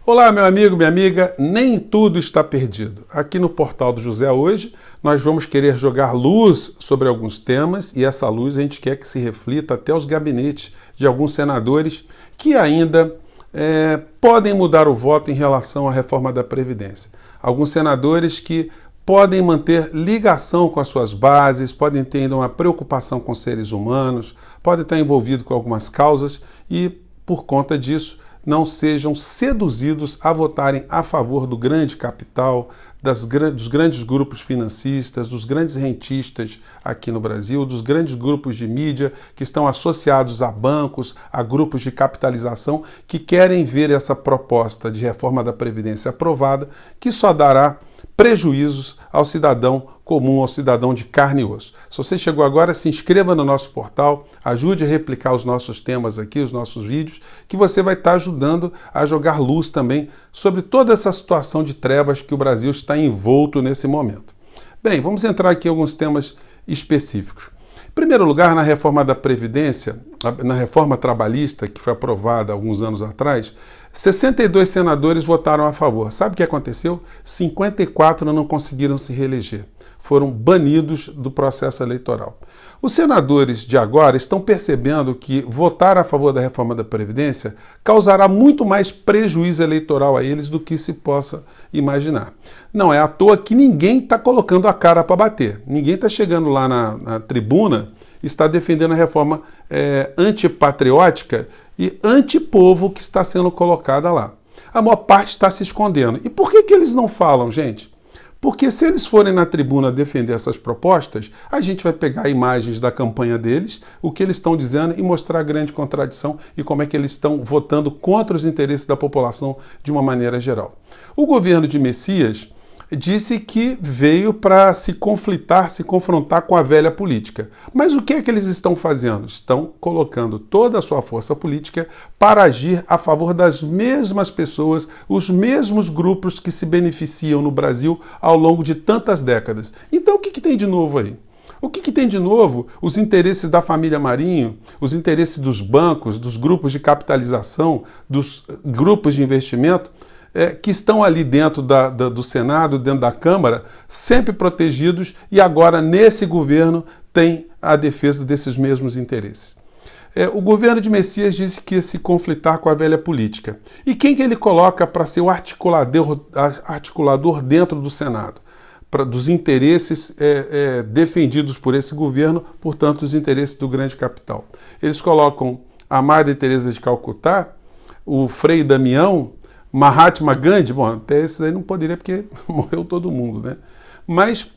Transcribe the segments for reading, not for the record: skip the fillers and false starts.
Olá, meu amigo, minha amiga, nem tudo está perdido. Aqui no Portal do José hoje, nós vamos querer jogar luz sobre alguns temas e essa luz a gente quer que se reflita até os gabinetes de alguns senadores que ainda podem mudar o voto em relação à reforma da Previdência. Alguns senadores que podem manter ligação com as suas bases, podem ter ainda uma preocupação com seres humanos, podem estar envolvidos com algumas causas e, por conta disso, não sejam seduzidos a votarem a favor do grande capital, dos grandes grupos financistas, dos grandes rentistas aqui no Brasil, dos grandes grupos de mídia que estão associados a bancos, a grupos de capitalização que querem ver essa proposta de reforma da Previdência aprovada, que só dará prejuízos ao cidadão comum, ao cidadão de carne e osso. Se você chegou agora, se inscreva no nosso portal, ajude a replicar os nossos temas aqui, os nossos vídeos, que você vai estar ajudando a jogar luz também sobre toda essa situação de trevas que o Brasil está envolto nesse momento. Bem, vamos entrar aqui em alguns temas específicos. Em primeiro lugar, na reforma da Previdência, na reforma trabalhista, que foi aprovada há alguns anos atrás, 62 senadores votaram a favor. Sabe o que aconteceu? 54 não conseguiram se reeleger. Foram banidos do processo eleitoral. Os senadores de agora estão percebendo que votar a favor da reforma da Previdência causará muito mais prejuízo eleitoral a eles do que se possa imaginar. Não é à toa que ninguém está colocando a cara para bater. Ninguém está chegando lá na tribuna e está defendendo a reforma antipatriótica e antipovo que está sendo colocada lá. A maior parte está se escondendo. E por que eles não falam, gente? Porque se eles forem na tribuna defender essas propostas, a gente vai pegar imagens da campanha deles, o que eles estão dizendo e mostrar a grande contradição e como é que eles estão votando contra os interesses da população de uma maneira geral. O governo de Messias disse que veio para se confrontar com a velha política. Mas o que é que eles estão fazendo? Estão colocando toda a sua força política para agir a favor das mesmas pessoas, os mesmos grupos que se beneficiam no Brasil ao longo de tantas décadas. Então o que tem de novo aí? O que tem de novo? Os interesses da família Marinho, os interesses dos bancos, dos grupos de capitalização, dos grupos de investimento, que estão ali dentro do Senado, dentro da Câmara, sempre protegidos e agora nesse governo tem a defesa desses mesmos interesses. O governo de Messias disse que ia se conflitar com a velha política. E quem que ele coloca para ser o articulador dentro do Senado? Dos interesses defendidos por esse governo, portanto, os interesses do grande capital. Eles colocam a Madre Teresa de Calcutá, o Frei Damião, Mahatma Gandhi, bom, até esses aí não poderia porque morreu todo mundo, né? Mas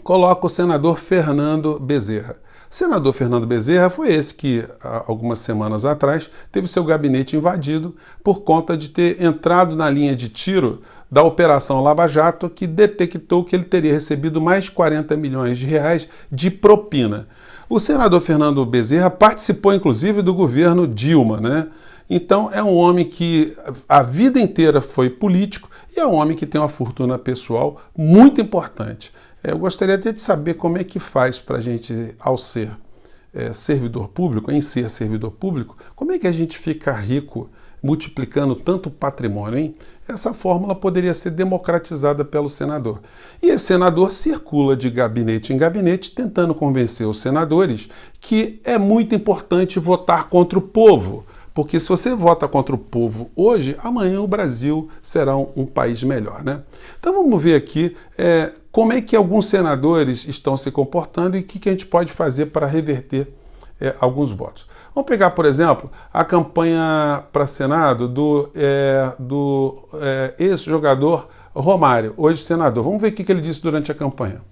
coloca o senador Fernando Bezerra. O senador Fernando Bezerra foi esse que, algumas semanas atrás, teve seu gabinete invadido por conta de ter entrado na linha de tiro da Operação Lava Jato, que detectou que ele teria recebido mais de 40 milhões de reais de propina. O senador Fernando Bezerra participou, inclusive, do governo Dilma, né? Então, é um homem que a vida inteira foi político e é um homem que tem uma fortuna pessoal muito importante. Eu gostaria até de saber como é que faz para a gente, ao ser servidor público, em ser servidor público, como é que a gente fica rico multiplicando tanto patrimônio, hein? Essa fórmula poderia ser democratizada pelo senador. E esse senador circula de gabinete em gabinete tentando convencer os senadores que é muito importante votar contra o povo. Porque se você vota contra o povo hoje, amanhã o Brasil será um país melhor, né? Então vamos ver aqui como é que alguns senadores estão se comportando e o que a gente pode fazer para reverter alguns votos. Vamos pegar, por exemplo, a campanha para Senado do ex-jogador Romário, hoje senador. Vamos ver o que ele disse durante a campanha.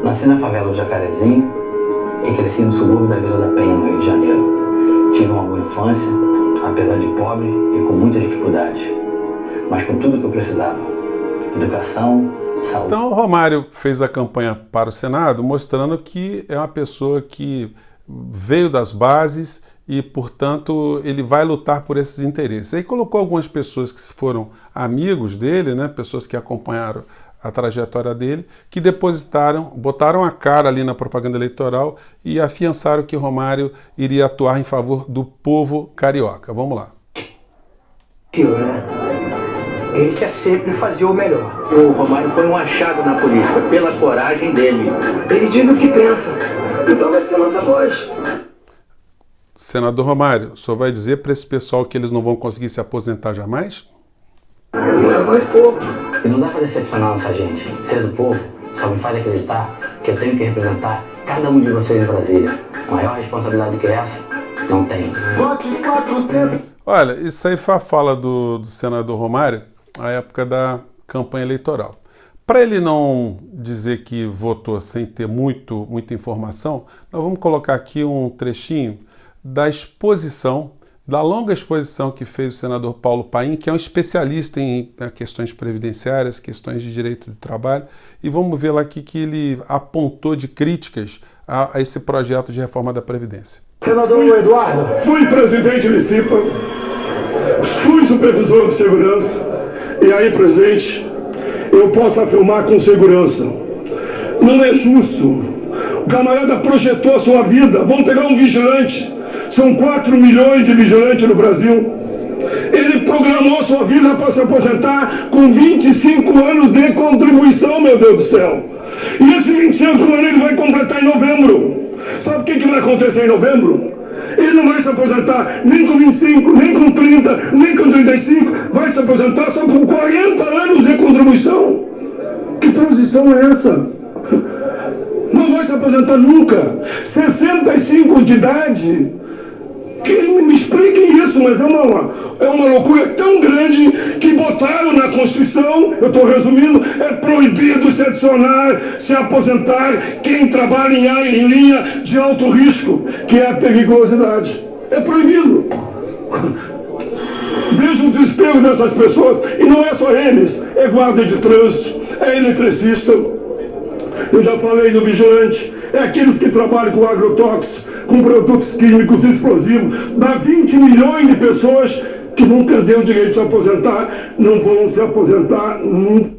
Nasci na favela do Jacarezinho e cresci no subúrbio da Vila da Penha, no Rio de Janeiro. Tive uma boa infância, apesar de pobre e com muitas dificuldades, mas com tudo que eu precisava. Educação, saúde. Então o Romário fez a campanha para o Senado mostrando que é uma pessoa que veio das bases e, portanto, ele vai lutar por esses interesses. Aí colocou algumas pessoas que foram amigos dele, né, pessoas que acompanharam a trajetória dele, que botaram a cara ali na propaganda eleitoral e afiançaram que Romário iria atuar em favor do povo carioca. Vamos lá. Né? Ele quer sempre fazer o melhor. O Romário foi um achado na política, pela coragem dele. Ele diz o que pensa, então vai ser nossa voz. Senador Romário, o senhor vai dizer para esse pessoal que eles não vão conseguir se aposentar jamais? É voz do povo. E não dá pra decepcionar nossa gente. Ser do povo só me faz acreditar que eu tenho que representar cada um de vocês em Brasília. Maior responsabilidade que essa, não tem. Vote 400. Olha, isso aí foi a fala do senador Romário à época da campanha eleitoral. Para ele não dizer que votou sem ter muita informação, nós vamos colocar aqui um trechinho da exposição, da longa exposição que fez o senador Paulo Paim, que é um especialista em questões previdenciárias, questões de direito do trabalho, e vamos ver lá aqui que ele apontou de críticas a esse projeto de reforma da Previdência. Senador Eduardo. Fui presidente de CIPA, fui supervisor de segurança, e aí, presidente, eu posso afirmar com segurança, não é justo. O camarada projetou a sua vida, vamos pegar um vigilante, são 4 milhões de vigilantes no Brasil. Ele programou sua vida para se aposentar com 25 anos de contribuição, meu Deus do céu. E esse 25 anos ele vai completar em novembro. Sabe o que vai acontecer em novembro? Ele não vai se aposentar nem com 25, nem com 30, nem com 35. Vai se aposentar só com 40 anos de contribuição. Que transição é essa? Não vai se aposentar nunca. 65 de idade. Me expliquem isso, mas é uma loucura tão grande que botaram na Constituição, eu estou resumindo, é proibido se adicionar, se aposentar quem trabalha em linha de alto risco, que é a periculosidade. É proibido. Veja o desespero dessas pessoas, e não é só eles, é guarda de trânsito, é eletricista, eu já falei do vigilante, é aqueles que trabalham com agrotóxicos, com produtos químicos explosivos. Dá 20 milhões de pessoas que vão perder o direito de se aposentar, não vão se aposentar nunca.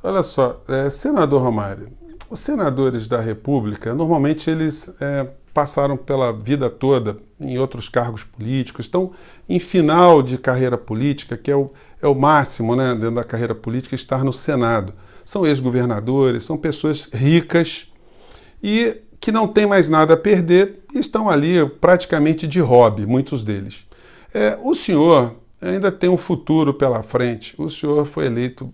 Olha só, senador Romário, os senadores da República, normalmente eles passaram pela vida toda em outros cargos políticos, estão em final de carreira política, que é o máximo, né, dentro da carreira política, estar no Senado. São ex-governadores, são pessoas ricas e que não têm mais nada a perder e estão ali praticamente de hobby, muitos deles. O senhor ainda tem um futuro pela frente. O senhor foi eleito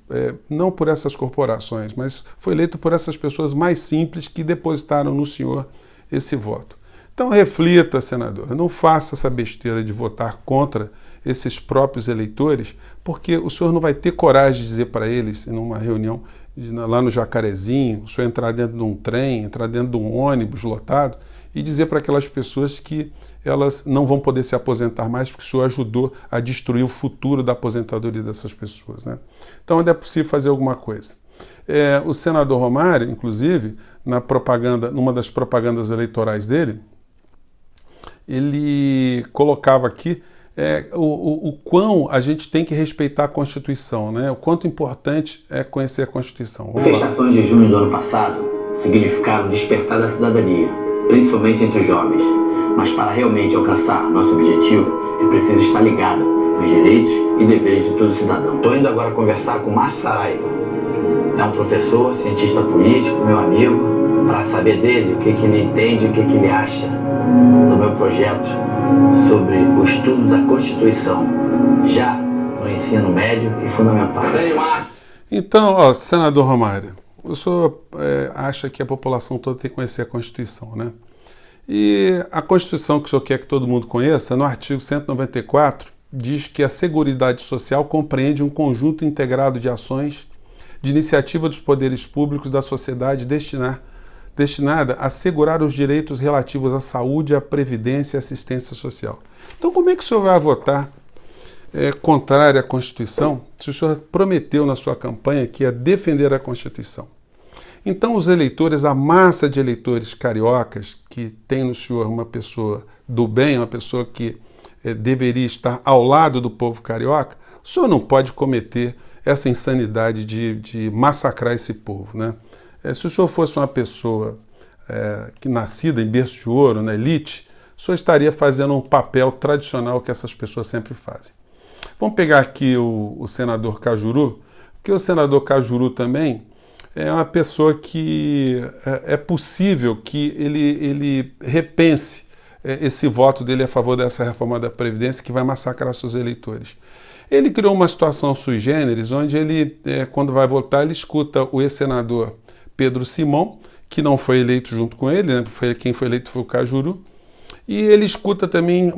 não por essas corporações, mas foi eleito por essas pessoas mais simples que depositaram no senhor esse voto. Então reflita, senador, não faça essa besteira de votar contra esses próprios eleitores, porque o senhor não vai ter coragem de dizer para eles, numa reunião lá no Jacarezinho, o senhor entrar dentro de um trem, entrar dentro de um ônibus lotado e dizer para aquelas pessoas que elas não vão poder se aposentar mais porque o senhor ajudou a destruir o futuro da aposentadoria dessas pessoas, né? Então ainda é possível fazer alguma coisa. O senador Romário, inclusive, numa das propagandas eleitorais dele, ele colocava aqui o quão a gente tem que respeitar a Constituição, né? O quanto importante é conhecer a Constituição. As manifestações de junho do ano passado significaram o despertar da cidadania, principalmente entre os jovens. Mas para realmente alcançar nosso objetivo, é preciso estar ligado nos direitos e deveres de todo cidadão. Estou indo agora conversar com Márcio Saraiva. É um professor, cientista político, meu amigo, para saber dele o que ele entende, o que ele acha do meu projeto sobre o estudo da Constituição, já no ensino médio e fundamental. Então, senador Romário, o senhor acha que a população toda tem que conhecer a Constituição, né? E a Constituição que o senhor quer que todo mundo conheça, no artigo 194, diz que a Seguridade Social compreende um conjunto integrado de ações de iniciativa dos poderes públicos da sociedade destinada a assegurar os direitos relativos à saúde, à previdência e assistência social. Então, como é que o senhor vai votar contrário à Constituição se o senhor prometeu na sua campanha que ia defender a Constituição? Então, os eleitores, a massa de eleitores cariocas que tem no senhor uma pessoa do bem, uma pessoa que deveria estar ao lado do povo carioca, o senhor não pode cometer essa insanidade de massacrar esse povo, né? Se o senhor fosse uma pessoa que nascida em berço de ouro, na elite, o senhor estaria fazendo um papel tradicional que essas pessoas sempre fazem. Vamos pegar aqui o senador Cajuru, porque o senador Cajuru também é uma pessoa que é possível que ele repense esse voto dele a favor dessa reforma da Previdência que vai massacrar seus eleitores. Ele criou uma situação sui generis, onde ele, quando vai votar, ele escuta o ex-senador Pedro Simão, que não foi eleito junto com ele, né? Quem foi eleito foi o Cajuru, e ele escuta também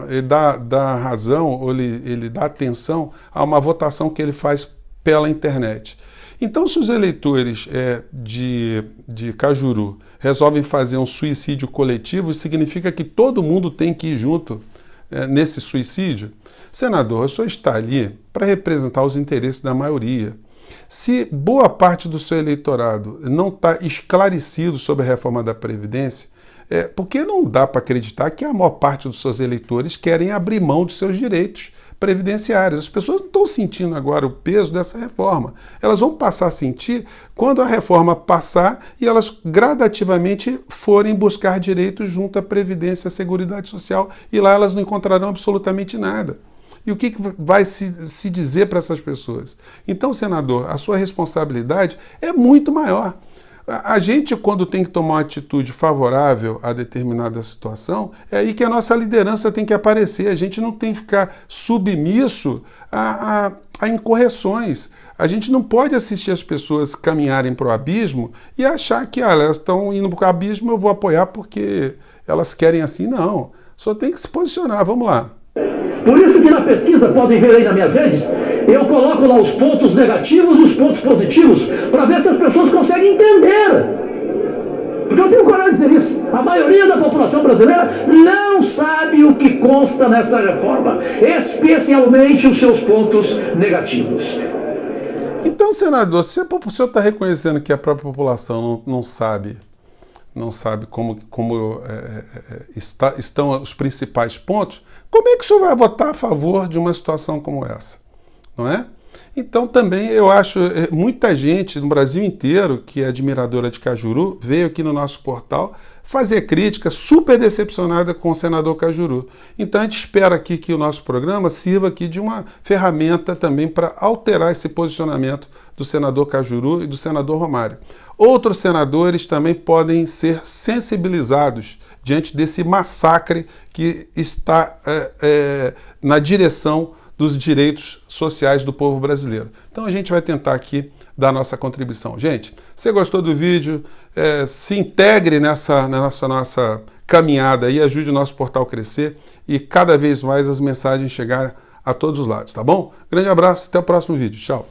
ele dá razão, ou ele dá atenção a uma votação que ele faz pela internet. Então, se os eleitores de Cajuru resolvem fazer um suicídio coletivo, isso significa que todo mundo tem que ir junto nesse suicídio? Senador, o senhor está ali para representar os interesses da maioria. Se boa parte do seu eleitorado não está esclarecido sobre a reforma da Previdência, porque não dá para acreditar que a maior parte dos seus eleitores querem abrir mão de seus direitos previdenciários. As pessoas não estão sentindo agora o peso dessa reforma. Elas vão passar a sentir quando a reforma passar e elas gradativamente forem buscar direitos junto à Previdência e à Seguridade Social, e lá elas não encontrarão absolutamente nada. E o que vai se dizer para essas pessoas? Então, senador, a sua responsabilidade é muito maior. A gente, quando tem que tomar uma atitude favorável a determinada situação, é aí que a nossa liderança tem que aparecer. A gente não tem que ficar submisso a incorreções. A gente não pode assistir as pessoas caminharem para o abismo e achar que elas estão indo para o abismo, eu vou apoiar porque elas querem assim. Não, só tem que se posicionar. Vamos lá. Por isso que na pesquisa, podem ver aí nas minhas redes, eu coloco lá os pontos negativos e os pontos positivos, para ver se as pessoas conseguem entender. Porque eu tenho coragem de dizer isso. A maioria da população brasileira não sabe o que consta nessa reforma, especialmente os seus pontos negativos. Então, senador, se o senhor está reconhecendo que a própria população não sabe como estão os principais pontos, como é que o senhor vai votar a favor de uma situação como essa? Não é? Então também eu acho, muita gente no Brasil inteiro que é admiradora de Cajuru veio aqui no nosso portal fazer crítica super decepcionada com o senador Cajuru. Então a gente espera aqui que o nosso programa sirva aqui de uma ferramenta também para alterar esse posicionamento do senador Cajuru e do senador Romário. Outros senadores também podem ser sensibilizados diante desse massacre que está na direção dos direitos sociais do povo brasileiro. Então a gente vai tentar aqui dar a nossa contribuição. Gente, se você gostou do vídeo, se integre nessa nossa caminhada e ajude o nosso portal a crescer e cada vez mais as mensagens chegarem a todos os lados, tá bom? Grande abraço, até o próximo vídeo. Tchau!